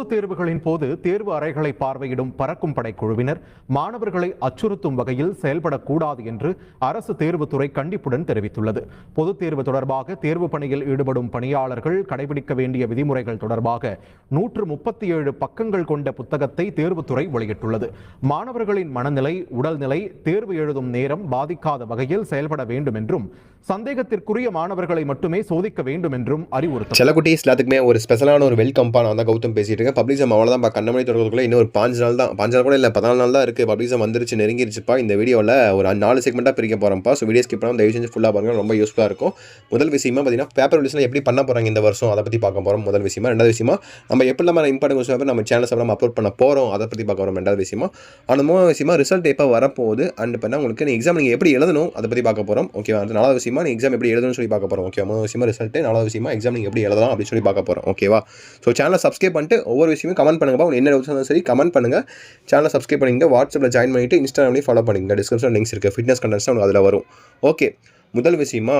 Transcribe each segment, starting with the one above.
பொதுத் தேர்வுகளின் போது தேர்வு அறைகளை பார்வையிடும் பறக்கும் படை குழுவினர் மாணவர்களை அச்சுறுத்தும் வகையில் செயல்படக்கூடாது என்று அரசு தேர்வுத்துறை கண்டிப்புடன் தெரிவித்துள்ளது. பொதுத் தேர்வு தொடர்பாக தேர்வு பணியில் ஈடுபடும் பணியாளர்கள் கடைபிடிக்க வேண்டிய விதிமுறைகள் தொடர்பாக 137 பக்கங்கள் கொண்ட புத்தகத்தை தேர்வுத்துறை வெளியிட்டுள்ளது. மாணவர்களின் மனநிலை, உடல்நிலை, தேர்வு எழுதும் நேரம் பாதிக்காத வகையில் செயல்பட வேண்டும் என்றும், சந்தேகத்திற்குரிய மாணவர்களை மட்டுமே சோதிக்க வேண்டும் என்றும் அறிவுறுத்தல். செல்லக்குட்டீஸ் எல்லாத்துக்குமே ஒரு ஸ்பெஷலான ஒரு வெல்கம் நான் தான் கௌதம் பேசிட்டு இருக்கேன். பப்ளிசம் அவ்வளோதான் கண்ணமணி தொடர்புக்குள்ள இன்னும் ஒரு 5 நாள் தான், 5 நாள் கூட இல்லை, 14 நாள் தான் இருக்குது. பப்ளிசம் வந்துருச்சு, நெருங்கிருச்சுப்பா. இந்த வீடியோவில் ஒரு 4 செக்மெண்ட்டாக பிரிக்க போகிறோம்ப்பா. ஸோ வீடியோ ஸ்கிப் பண்ணாமல் தயவு செஞ்சு ஃபுல்லாக பாருங்கள், ரொம்ப யூஸ்ஃபுல்லாக இருக்கும். முதல் விஷயமா பார்த்தீங்கன்னா பேப்பர் ரிலீஸ்லாம் எப்படி பண்ண போகிறாங்க இந்த வருஷம், அதை பற்றி பார்க்க போகிறோம் முதல் விஷயமா. ரெண்டாவது விஷயமா நம்ம எப்படி நம்ம இம்பார்ட்டன் கொஸ்டின் நம்ம சேனல்ஸ் எல்லாம் அப்லோட் பண்ண போகிறோம், அதை பற்றி பார்க்க போகிறோம் ரெண்டாவது விஷயமா. அந்த மூணாவது விஷயமா ரிசல்ட் எப்போ வரப்போகுது அண்ட் பண்ணால் உங்களுக்கு எக்ஸாம் நீங்கள் எப்படி எழுதணும் அதை பற்றி பார்க்க போகிறோம். ஓகேவா. அந்த 4வது விஷயமா நீ எக்ஸாம் எப்படி எழுதணும்னு சொல்லி பார்க்க போகிறோம். ஓகே. 3வது விஷயமா ரிசல்ட், 4வது விஷயமா எக்ஸாம் நீங்கள் எப்படி எழுதலாம் அப்படின்னு சொல்லி பார்க்க போகிறோம். ஓகேவா. ஸோ சேனலை சப்ஸ்கிரைப் பண்ணிட்டு ஒவ்வொரு விஷயமும் கமெண்ட் பண்ணுங்கப்பா. உங்களுக்கு என்ன டவுட்ஸ் இருந்தாலும் சரி கமெண்ட் பண்ணுங்கள். சேனலை சப்ஸ்கிரைப் பண்ணிங்க, வாட்ஸ்அப்பில் ஜாயின் பண்ணிவிட்டு இன்ஸ்டாகிராம்லேயும் ஃபாலோ பண்ணிங்க. டிஸ்கிரிப்ஷன் லிங்க்ஸ் இருக்குது, ஃபிட்னஸ் கண்டென்ட்ஸ் உங்களுக்கு அதில் வரும். ஓகே. முதல் விஷயமா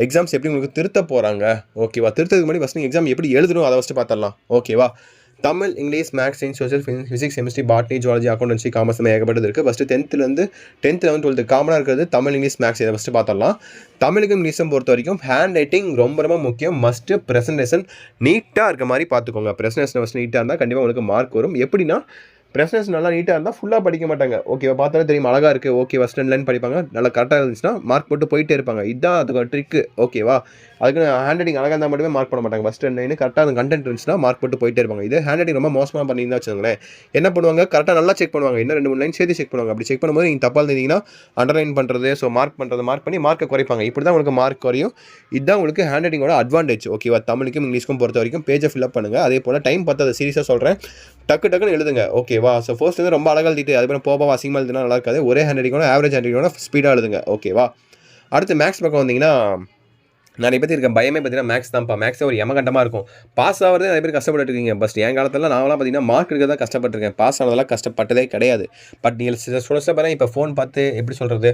எக்ஸாம்ஸ் எப்படி உங்களுக்கு திருத்த போகிறாங்க. ஓகேவா. திருத்ததுக்கு முன்னாடி ஃபஸ்ட் நீங்கள் எக்ஸாம் எப்படி எழுதணும் அதை ஃபஸ்ட்டு பார்த்துடலாம். ஓகேவா. Tamil, English, maths, science, social, physics, chemistry, botany, zoology, accountancy, commerce ஏகப்பட்டது இருக்குது. ஃபஸ்ட்டு 10th, 11th, 12th காமனாக இருக்கிறது தமிழ், இங்கிலீஷ், மேக்ஸ். இதை ஃபஸ்ட்டு பார்த்துடலாம். தமிழுக்கும் இங்கிலீஷும் பொறுத்த வரைக்கும் ஹேண்ட் ரைட்டிங் ரொம்ப ரொம்ப முக்கியம். மஸ்ட்டு ப்ரெசன்டேஷன் நீட்டாக இருக்க மாதிரி பார்த்துக்கோங்க. ப்ரெசன்டேஷன் ஃபஸ்ட் நீட்டாக இருந்தால் கண்டிப்பாக உங்களுக்கு மார்க் வரும். எப்படின்னா ப்ரெசன்டேஷன் நல்லா நீட்டாக இருந்தால் ஃபுல்லாக படிக்க மாட்டாங்க. ஓகேவா. பார்த்தாலே தெரியும் அழகாக இருக்குது. ஓகே. ஃபஸ்ட் 2 லைன் படிப்பாங்க, நல்லா கரெக்டாக இருந்துச்சுன்னா மார்க் போட்டு போயிட்டே இருப்பாங்க. இதுதான் அதுக்கு ட்ரிக்கு. ஓகேவா. அதுக்கு ஹேண்ட் ரைட்டிங் அழகாக இருந்தால் மட்டுமே மார்க் பண்ண மாட்டாங்க. ஃபஸ்ட் 2 லைன் கரெக்டாக அந்த கண்டென்ட் இருந்துச்சுன்னா மார்க் போட்டு போயிட்டே இருப்பாங்க. இது ஹேண்ட் ரைட்டிங் ரொம்ப மோசமாக பண்ணியிருந்தா வச்சுக்கோங்களேன், என்ன பண்ணுவாங்க, கரெக்டாக நல்லா செக் பண்ணுவாங்க, இன்னும் 2-3 லைன் சேர்த்து செக் பண்ணுவாங்க. அப்படி செக் பண்ணும்போது நீங்கள் தப்பாக இருந்தீங்கன்னா அண்டர்லைன் பண்ணுறது, ஸோ மார்க் பண்ணி மார்க்கை குறைப்பாங்க. இப்படி தான் உங்களுக்கு மார்க் குறையும். இதுதான் உங்களுக்கு ஹேண்ட் ரைட்டிங்கோட அட்வான்டேஜ். ஓகேவா. தமிழுக்கும் இங்கிலீஷ்க்கும் பொறுத்த வரைக்கும் பேஜை ஃபில்அப் பண்ணுங்கள். அதே போல் டைம் பார்த்து சீரியஸாக சொல்கிறேன், டக்குன்னு எழுதுங்க. ஓகேவா. ஸோ ஃபர்ஸ்ட் வந்து ரொம்ப அழகாக எழுதிட்டு அதுக்கப்புறம் போக அசிங்கமாக எழுதுனா நல்லா இருக்காது. ஒரே ஹேண்ட் ரைட்டிங்கோட ஆவரேஜ் ஹேண்ட் ரைட்டிங்கோட ஸ்பீடாக எழுதுங்க. ஓகேவா. அடுத்து மேக்ஸ் பக்கம் வந்தீங்கன்னா நிறைய பேர் இருக்க பயமே பார்த்தீங்கன்னா மேக்ஸ் தான்ப்பா. மேக்ஸே ஒரு யமகண்டமாக இருக்கும். பாஸ் ஆகிறதே நிறைய பேர் கஷ்டப்பட்டு இருக்கீங்க. பட் என் காலத்தில் நான்லாம் பார்த்தீங்கன்னா மார்க் எடுக்க தான் கஷ்டப்பட்டுருக்கேன். பாஸ் ஆனதெல்லாம் கஷ்டப்பட்டதே கிடையாது. பட் நீங்கள் சில ஸ்டூடெண்ட்ஸை பாருங்கள், இப்போ ஃபோன் பார்த்து எப்படி சொல்கிறது,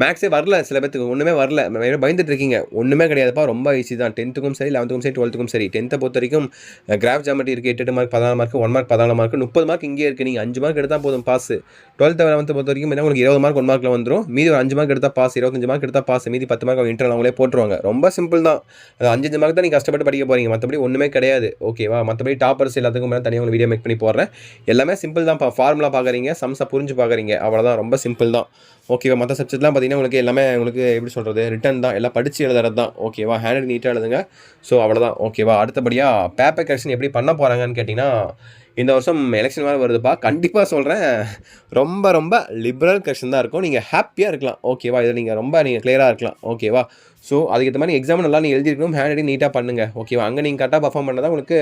மேக்ஸே வரல, சில பேருக்கு ஒன்றுமே வரல, பயந்துட்டு இருக்கீங்க. ஒன்றுமே கிடையாதுப்பா, ரொம்ப ஈஸி தான். 10th சரி, 11th சரி, 12th சரி. 10th பொறுத்த வரைக்கும் கிராஃப் ஜாமெட்ரி இருக்குது, 8 mark 14 mark, 1 mark 14 mark, 30 mark இங்கே இருக்குது. நீங்கள் 5 மார்க் எடுத்தால் போதும் பாஸ். 12th 11th பொறுத்த வரைக்கும் என்ன உங்களுக்கு 20 மார்க் 1 மார்க்கில் வந்துடும். மீதி ஒரு 5 மார்க் எடுத்தால் பாஸ், 25 மார்க் எடுத்தால் பாஸ், மீதி 10 மார்க் இன்டர்னல் அவங்களே போட்டுருவாங்க. ரொம்ப சிம்பிள் தான். அது 5 மார்க் தான் நீங்கள் கஷ்டப்பட்டு படிக்க போகிறீங்க, மற்றபடி ஒன்றுமே கிடையாது. ஓகேவா. மற்றபடி டாப்பர்ஸ் எல்லாத்துக்கும் மேலே தனியாக வீடியோ மேக் பண்ணி போடுறேன். எல்லாமே சிம்பிள் தான். ஃபார்முலா பார்க்குறீங்க, சம்ஸை புரிஞ்சு பார்க்குறீங்க, அவ்வளோதான். ரொம்ப சிம்பிள் தான். ஓகேவா. மற்ற சப்ஜெக்ட்லாம் பார்த்தீங்கன்னா உங்களுக்கு எல்லாமே உங்களுக்கு எப்படி சொல்கிறது, ரிட்டன் தான், எல்லாம் படித்து எழுதுறது தான். ஓகேவா. ஹேண்ட் ரைட்டிங் நீட்டாக எழுதுங்க. ஸோ அவ்வளோதான். ஓகேவா. அடுத்தபடியாக பேப்பர் கரெக்ஷன் எப்படி பண்ண போகிறாங்கன்னு கேட்டிங்கன்னா, இந்த வருஷம் எலெக்ஷன் வேறு வருதுப்பா. கண்டிப்பாக சொல்கிறேன், ரொம்ப ரொம்ப லிபரல் கரெக்ஷன் தான் இருக்கும். நீங்கள் ஹாப்பியாக இருக்கலாம். ஓகேவா. இதில் நீங்கள் கிளியராக இருக்கலாம். ஓகேவா. ஸோ அதுக்கேற்ற மாதிரி எக்ஸாம் நல்லா நீங்கள் எழுதிருக்கணும். ஹேண்ட் ரைட்டிங் நீட்டாக பண்ணுங்கள். ஓகேவா. அங்கே நீங்கள் கரெக்டாக பர்ஃபார்ம் பண்ணால் தான் உங்களுக்கு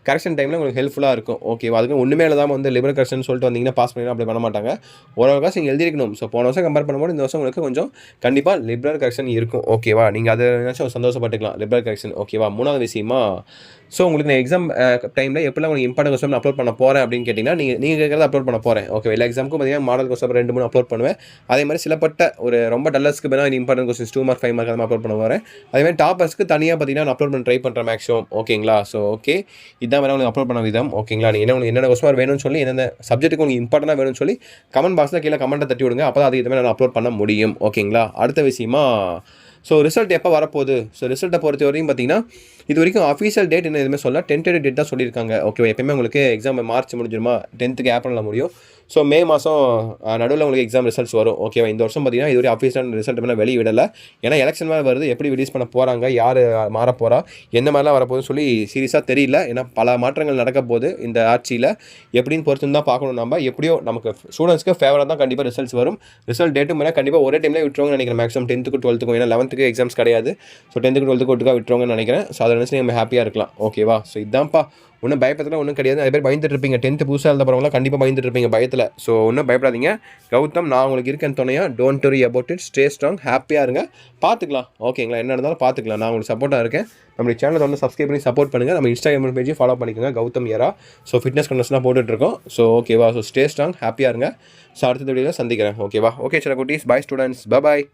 கரெக்ஷன் டைமில் உங்களுக்கு ஹெல்ப்ஃபுல்லாக இருக்கும். ஓகேவா. அதுக்கு ஒன்றுமே எழுதாமல் வந்து லிபரல் கரெக்ஷன் சொல்லிட்டு வந்தீங்கன்னா பாஸ் பண்ணிங்கன்னா அப்படி பண்ண மாட்டாங்க. ஓரளவுக்கு நீங்கள் எழுதிருக்கணும். ஸோ போன வருஷம் கம்பேர் பண்ணும்போது இந்த வருஷம் உங்களுக்கு கொஞ்சம் கண்டிப்பாக லிபரல் கரெக்ஷன் இருக்கும். ஓகேவா. நீங்கள் அதை நினச்சி சந்தோஷப்பட்டுக்கலாம், லிபரல் கரெக்ஷன். ஓகேவா. 3வது விஷயமா, ஸோ உங்களுக்கு நான் எக்ஸாம் டைமில் எப்படிலாம் உங்களுக்கு இம்பார்ட்டன் கொஸ்டின் அப்லோட் பண்ண போகிறேன் அப்படின்னு கேட்டிங்கன்னா, நீங்கள் கேட்குறத அப்லோட் பண்ண போகிறேன். ஓகே. எல்லா எக்ஸாமுக்கும் பார்த்தீங்கன்னா மாடல் கொஸ்டின் 2-3 அப்லோட் பண்ணுவேன். அதே மாதிரி சிலப்பட்ட ஒரு ரொம்ப டல்லர்ஸ்க்கு பார்த்தீங்கன்னா இம்பார்ட்டன் கொஸ்டின்ஸ் 2 மார்க் 5 மார்க் அதை அப்லோட் பண்ண போகிறேன். அதே மாதிரி டாப்பர்ஸ்க்கு தனியாக பார்த்தீங்கன்னா நான் அப்லோட் பண்ண ட்ரை பண்ணுறேன் மேக்ஸிமம். ஓகேங்களா. ஸோ ஓகே, இதான் வேணா உங்களுக்கு அப்லோட் பண்ண விதம். ஓகேங்களா. நீங்கள் உங்களுக்கு என்னென்ன கொஸ்டின் வேணும்னு சொல்லி, என்னென்ன சப்ஜெக்ட்டுக்கு உங்களுக்கு இம்பார்ட்டனாக வேணும்னு சொல்லி கமெண்ட் பாக்ஸில் கீழே கமெண்ட்டை தட்டி விடுங்க. அப்போ தான் அதுக்கு மாதிரி நான் அப்லோட் பண்ண முடியும். ஓகேங்களா. அடுத்த விஷயமா, ஸோ ரிசல்ட் எப்போ வரப்போகுது. ஸோ ரிசல்ட்டை பொறுத்த வரைக்கும் பார்த்தீங்கன்னா இது வரைக்கும் அஃபீஷியல் டேட் என்ன எதுவுமே சொல்ல, டென்டேட்டிவ் டேட் தான் சொல்லியிருக்காங்க. ஓகே. எப்பயுமே உங்களுக்கு எக்ஸாம் மார்ச் முடிஞ்சிருமா, 10th ஏப்ரலில் முடியும். ஸோ மே மாதம் நடுவில் உங்களுக்கு எக்ஸாம் ரிசல்ட்ஸ் வரும். ஓகேவா. இந்த வருஷம் பார்த்தீங்கன்னா இது ஒரு அஃபீஷியல் ரிசல்ட் மேலே வெளியிடலை. ஏன்னா எலெக்ஷன் மேலே வருது, எப்படி ரிலீஸ் பண்ண போகிறாங்க, யார் மாற போகிறா, எந்த மாதிரிலாம் வரப்போகுதுன்னு சொல்லி சீரியஸாக தெரியல. ஏன்னா பல மாற்றங்கள் நடக்க போகுது இந்த ஆட்சியில். எப்படின்னு பொறுத்து தான் பார்க்கணும். நம்ம எப்படியோ நமக்கு ஸ்டூடெண்ட்ஸ்க்கு ஃபேவராக தான் கண்டிப்பாக ரிசல்ட்ஸ் வரும். ரிசல்ட் டேட்டும் மேலே கண்டிப்பாக ஒரே டைமில் விட்டுருவாங்கன்னு நினைக்கிறேன். மேக்ஸிமம் 10th 12th, ஏன்னா 11th எக்ஸாம்ஸ் கிடையாது. ஸோ 10th 12th ஒட்டுக்காக விட்டுருவாங்கன்னு நினைக்கிறேன். ஸோ அதை நினச்சி நம்ம ஹாப்பியாக இருக்கலாம். ஓகேவா. ஸோ இதான்ப்பா. ஒன்றும் பயப்படலாம் ஒன்றும் கிடையாது. நிறைய பேர் பயந்துட்டு இருப்பீங்க. 10th புதுசாக இருந்த போகிறவங்களாம் கண்டிப்பாக பயந்துட்டு இருப்பீங்க பயத்தில். ஸோ ஒன்றும் பயப்படாதீங்க. கௌதம் நான் உங்களுக்கு இருக்கேன் துணையா. Don't worry about it. Stay strong. ஹாப்பியாக இருங்க. பார்த்துக்கலாம். ஓகேங்களா. என்ன இருந்தாலும் பார்த்துக்கலாம். நான் உங்களுக்கு சப்போர்ட்டாக இருக்கேன். நம்மளுடைய சேனலை வந்து சப்ஸ்கிரைப் பண்ணி சப்போர்ட் பண்ணுங்கள். நம்ம இன்ஸ்டாகிராம் பேஜை ஃபாலோ பண்ணிக்கோங்க, கௌதம் ஏரா. ஸோ ஃபிட்னஸ் கண்டென்ட்ஸ்லாம் போட்டுட்ருக்கோம். ஸோ ஓகேவா. So stay strong. ஹாப்பியாக இருங்க. ஸோ அடுத்த வீடியோவில் சந்திக்கிறேன். ஓகேவா. ஓகே சில குட்டீஸ். பாய் ஸ்டூடெண்ட்ஸ். பாய்.